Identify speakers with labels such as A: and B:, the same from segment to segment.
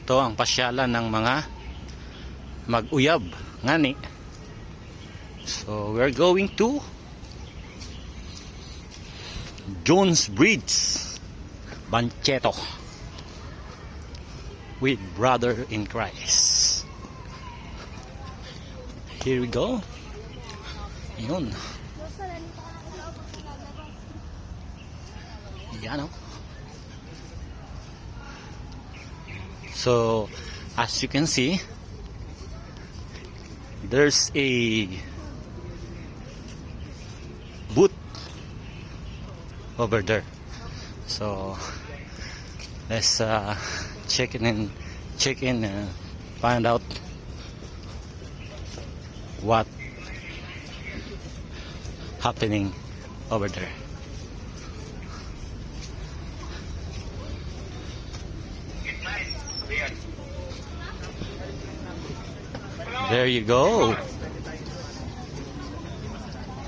A: Ito ang pasyalan ng mga mag-uyab ngani. So we're going to Jones Bridge, Bancheto, with brother in Christ. Here we go. Yun. Yan o. So as you can see, there's a booth over there. So let's check in and find out what happening over there. There you go.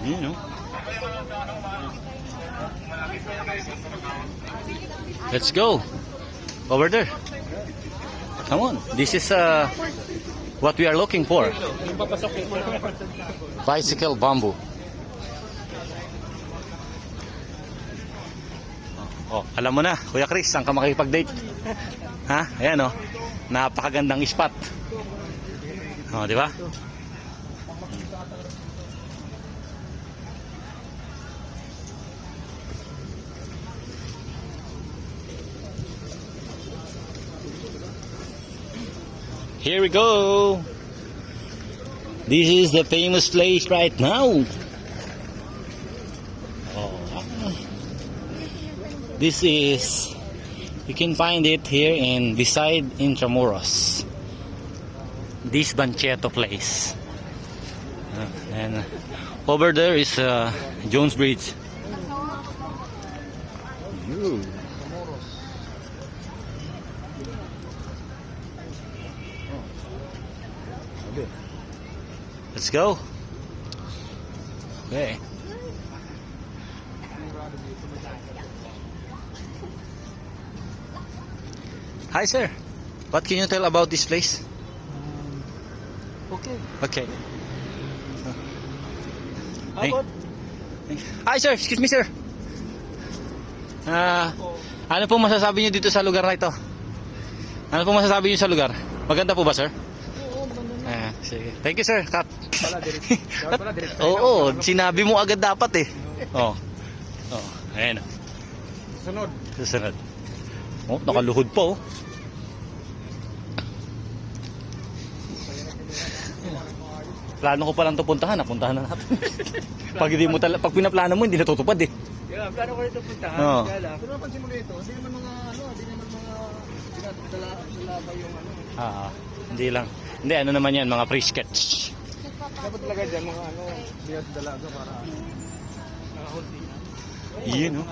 A: You know. Let's go over there. Come on. This is what we are looking for. Bicycle bamboo. Oh, alam mo na, Kuya Chris, saan ka makikipag-date? Ha? Ayan oh. Napakagandang spot. Oh, di ba? Here we go. This is the famous place right now. Oh. This is, you can find it here in beside Intramuros. This Bancheto place. And over there is Jones Bridge. Let's go. Okay. Hi sir. What can you tell about this place? Okay. Hey. Hi sir, excuse me sir. Ano po masasabi niyo dito sa lugar na ito? Ano po masasabi niyo sa lugar? Maganda po ba sir? Sige. Thank you sir. Cut. Oo, sinabi mo agad dapat eh. Oh. Ayan. Susunod. Oh, nakaluhod pa oh. Plano ko pa lang ito puntahan, napuntahan na natin. Pag pinaplano mo, hindi natutupad eh.
B: Yeah, plano ko rin ito puntahan.
A: Oo.
B: Pero napansin mo rito, hindi naman mga dinadala ba yung
A: Hindi lang. Hindi, ano naman yan, mga pre-sketch.
B: Dapat talaga dyan, mga dinadala para nakahunti na.
A: Yun no?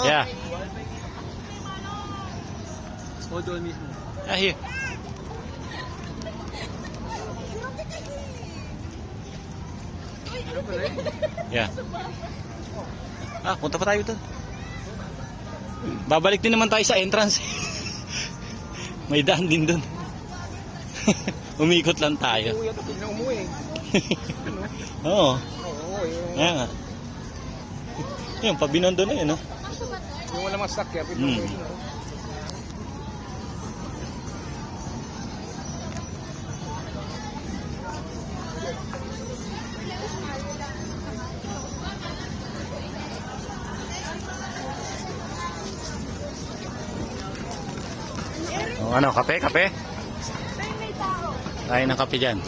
A: Yeah.
B: O doon mismo.
A: Here. Yeah. Punta pa tayo doon. Babalik din naman tayo sa entrance. May daan din doon. Umikot lang tayo.
B: Umuwi.
A: Oo.
B: Ayan
A: nga. Yung pabinondo na yun, no?
B: Yung wala masakya,
A: Ano, kape? Tayo ng kape dyan.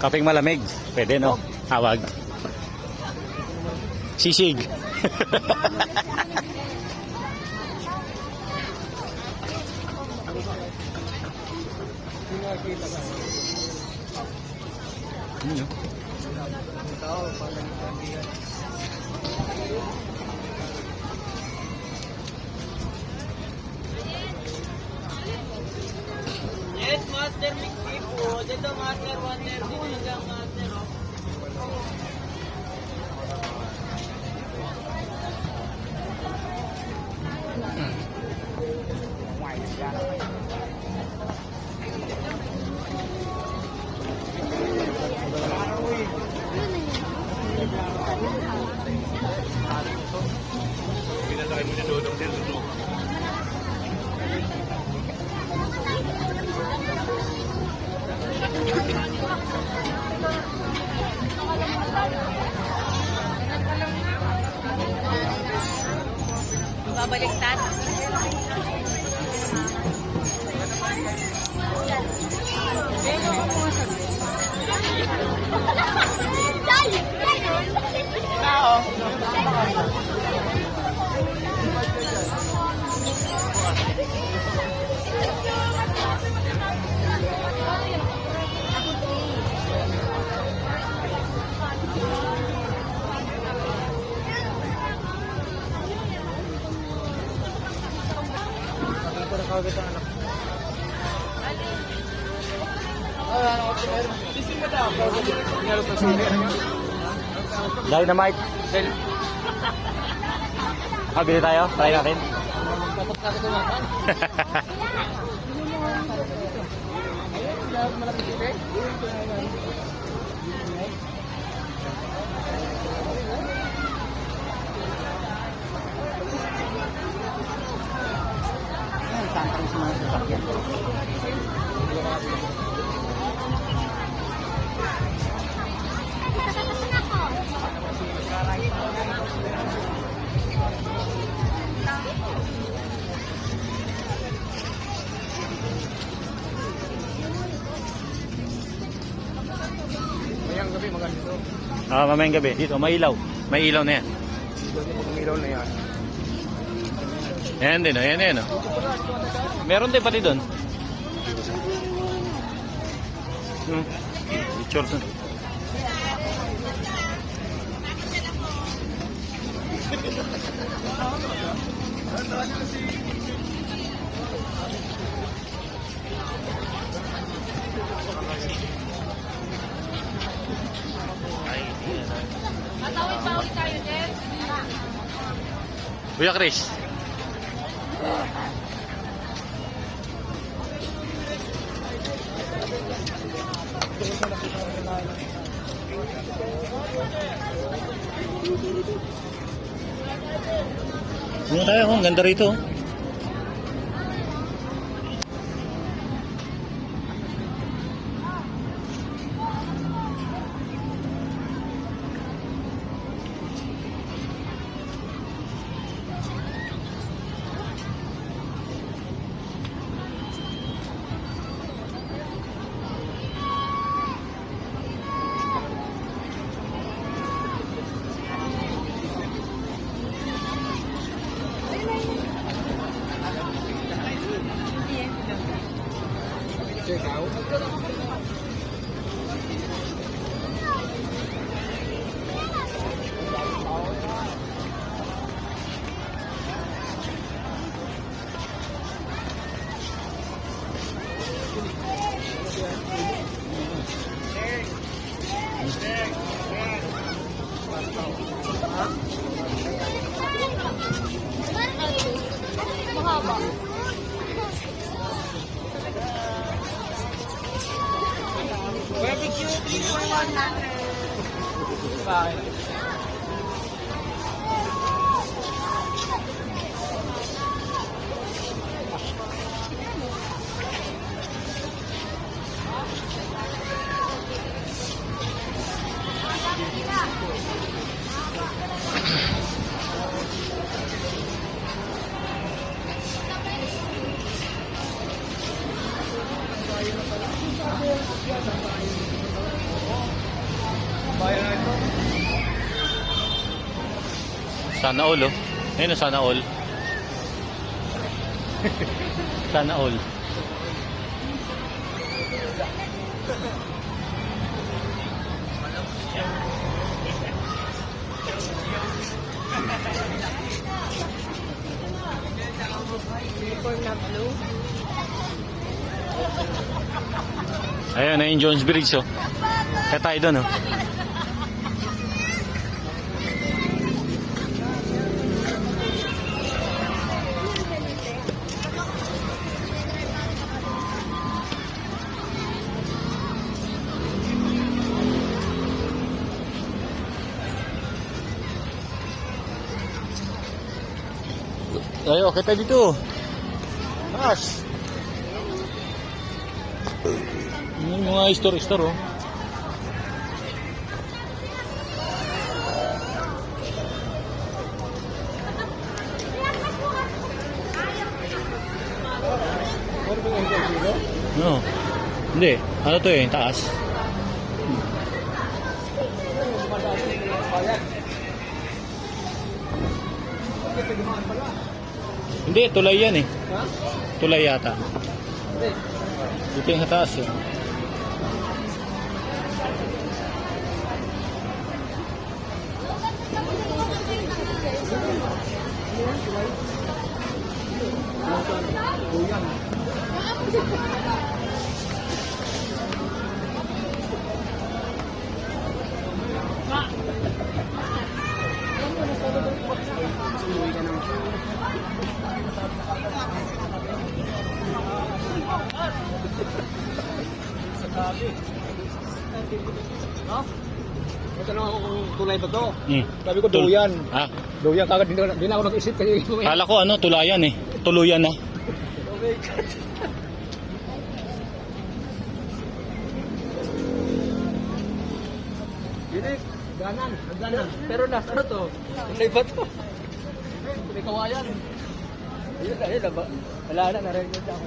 A: Kapeng malamig. Pwede, no? Tawag. Sisig.
B: Hindi nakakita ka.
A: Ano yun?
B: Ang tao, parang kandihan.
C: Yes, Master Mickey po. Dito, Master 130 na lang, Master.
B: Pinatay mo na dodong din, dodong.
C: Babaliktad.
B: Ito na kagad ang anak. Sising mo daw. Nangyari pa sili.
A: Dynamite. Bili tayo. Try natin.
B: Tapos ka ito naman. Ayun, malapit sili.
A: Saan sa mga sasakyan?
B: Mayang gabi, maganda ito.
A: Mamayang gabi. Dito, may ilaw. May ilaw na yan.
B: Umilaw na yan.
A: Ayan din, ayan yan. Meron din pati doon. Picture doon.
C: Matawid-tawid tayo, Jeff.
A: Kuya Chris. Ano tayo? Ang ganda rito.
B: Check out.
C: Mahaba. Barbecue, 3 for 100.
B: Bye. Bayan na ito.
A: Sana all, oh. Ayun, oh, sana all. Sana all. Ayan, ayun Jones Bridge, oh. Kaya tayo doon, oh. Ay, okay tayo dito. Taas. Yung mga store, oh. No. Hindi. Ano to eh, taas. Hindi, tulay yan eh.
B: Ha?
A: Tulay yata.
B: Hindi.
A: Dito yung sa taas eh.
B: No? Ito na ako kung tunay ba to. Sabi ko,
A: Tul-
B: duyan.
A: Ah,
B: Duyan kagad, hindi na ako nag-isip kasi
A: kala ko ano, tulayan eh. Tuluyan na.
B: Dinik, ganan, ganan. Pero nas, ano to? Tunay ba to? May kawayan. Ayun na ba? Wala na, narinig na ako.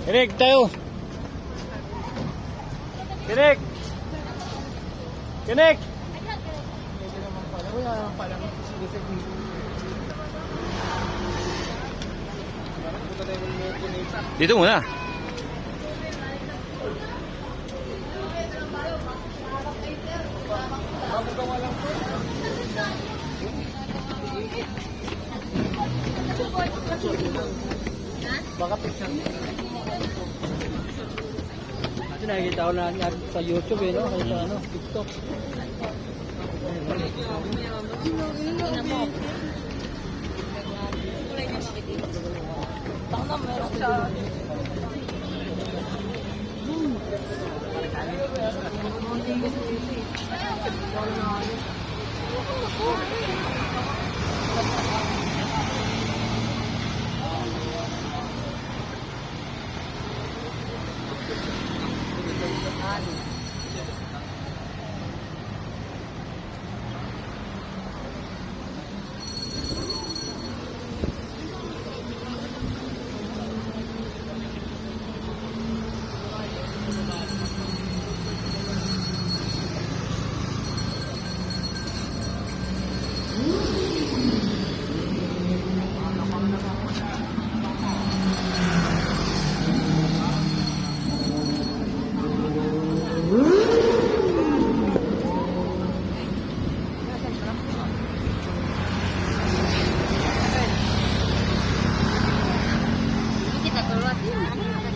A: Kinig tayo. Kinig. Kinig. Dito muna.
B: Baka picture. Kasi nakikita ko na sa YouTube eh, no? Kaya sa ano, TikTok.
D: Kita keluar.